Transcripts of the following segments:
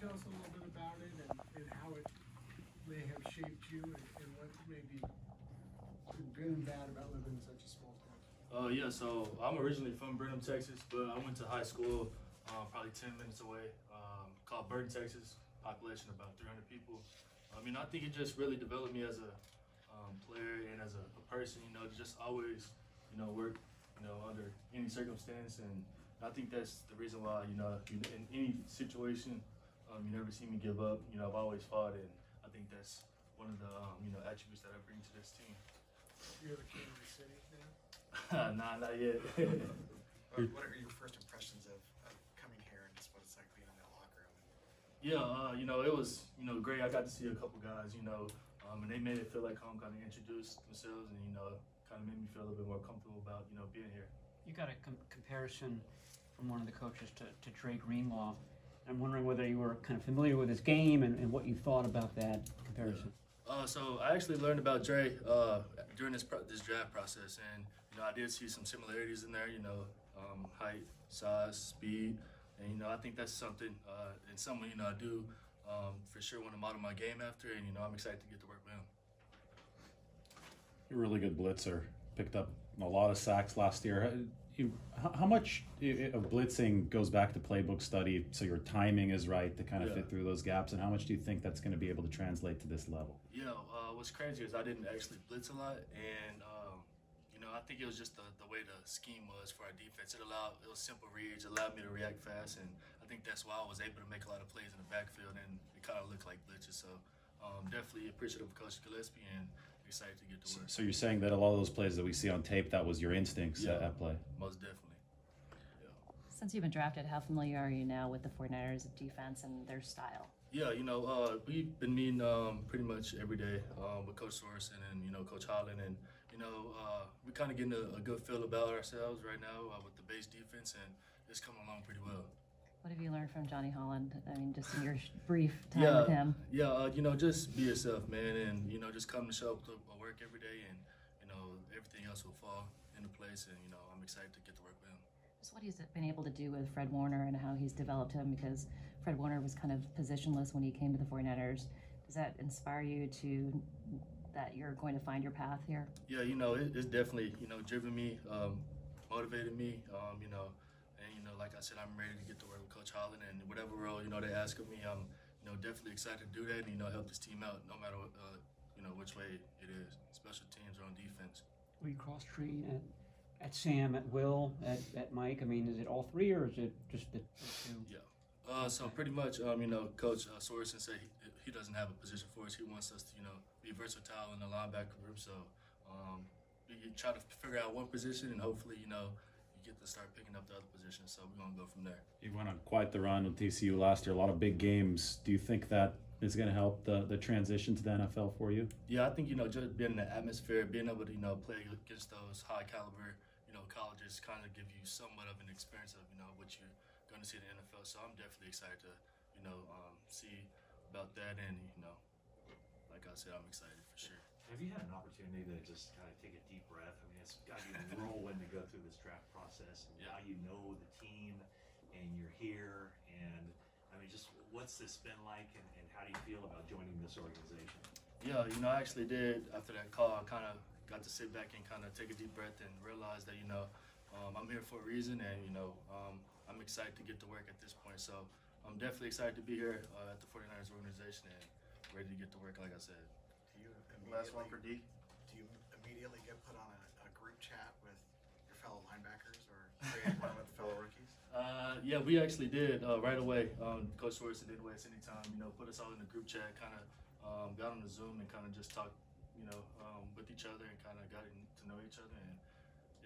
tell us a little bit about it and how it may have shaped you and what may be good and bad about living in such a small town? Yeah, so I'm originally from Brenham, Texas, but I went to high school probably 10 minutes away, called Burton, Texas, population about 300 people. I think it just really developed me as a player and as a person, to just always, work, under any circumstance. And I think that's the reason why, in any situation, you never see me give up. I've always fought, and I think that's one of the, attributes that I bring to this team. You're the king of the city now? Nah, not yet. What are your first impressions of coming here and just what it's like being in that locker room? Yeah, it was, great. I got to see a couple guys, and they made it feel like home, kind of introduced themselves, and, kind of made me feel a little bit more comfortable about, being here. You got a comparison from one of the coaches to Greenlaw. I'm wondering whether you were kind of familiar with his game and what you thought about that comparison. So I actually learned about Dre during this draft process, and I did see some similarities in there. Height, size, speed, and I think that's something and someone I do for sure want to model my game after, and I'm excited to get to work with him. You're a really good blitzer. Picked up a lot of sacks last year. How much of blitzing goes back to playbook study so your timing is right to kind of fit through those gaps, and how much do you think that's going to be able to translate to this level? Yeah, what's crazy is I didn't actually blitz a lot, and I think it was just the way the scheme was for our defense. It was simple reads, allowed me to react fast, and I think that's why I was able to make a lot of plays in the backfield, and it kind of looked like blitzes. So definitely appreciative of Coach Gillespie and excited to get to work. So you're saying that a lot of those plays that we see on tape, that was your instincts at play? Most definitely. Yeah. Since you've been drafted, how familiar are you now with the 49ers' defense and their style? Yeah, we've been meeting pretty much every day with Coach Sorensen and, Coach Holland, and, we're kind of getting a good feel about ourselves right now with the base defense, and it's coming along pretty well. What have you learned from Johnny Holland? Just in your brief time with him. Yeah, just be yourself, man, and, just come to show up to work every day, and, everything else will fall into place, and, I'm excited to get to work with him. Just what he's been able to do with Fred Warner and how he's developed him, because Fred Warner was kind of positionless when he came to the 49ers. Does that inspire you that you're going to find your path here? Yeah, it's definitely, driven me, motivated me, and, like I said, I'm ready to get to work with Coach Holland, and whatever role, they ask of me, I'm, definitely excited to do that and, help this team out no matter what, which way it is, special teams or on defense. Will you cross-train at Sam, at Will, at Mike? Is it all three, or is it just the two? Yeah. So pretty much, Coach Sorensen said he doesn't have a position for us. He wants us to, be versatile in the linebacker group. So we try to figure out one position, and hopefully, you get to start picking up the other positions. So we're going to go from there. You went on quite the run with TCU last year, a lot of big games. Do you think that is going to help the transition to the NFL for you? Yeah, I think, just being in the atmosphere, being able to, play against those high caliber, colleges kind of give you somewhat of an experience of, what you're going to see in the NFL. So I'm definitely excited to, see about that. And, like I said, I'm excited for sure. Have you had an opportunity to just kind of take a deep breath? It's got you whirlwind to go through this draft process, and now you know the team, and you're here, and just what's this been like, and how do you feel about joining this organization? Yeah, I actually did. After that call, I kind of got to sit back and kind of take a deep breath and realize that, I'm here for a reason, and, I'm excited to get to work at this point. So I'm definitely excited to be here at the 49ers organization and ready to get to work, like I said. Last one for D. Do you immediately get put on a group chat with your fellow linebackers or create one with fellow rookies? Yeah, we actually did right away. Coach Sorensen didn't waste any time, put us all in the group chat, kind of got on the Zoom and kind of just talked, with each other and kind of got to know each other. And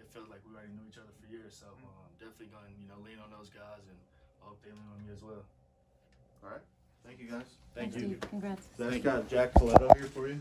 it felt like we already knew each other for years. So definitely going to, lean on those guys, and I hope they lean on me as well. All right. Thank you, guys. Thank you. Steve. Congrats. I've got Jack Coletto here for you.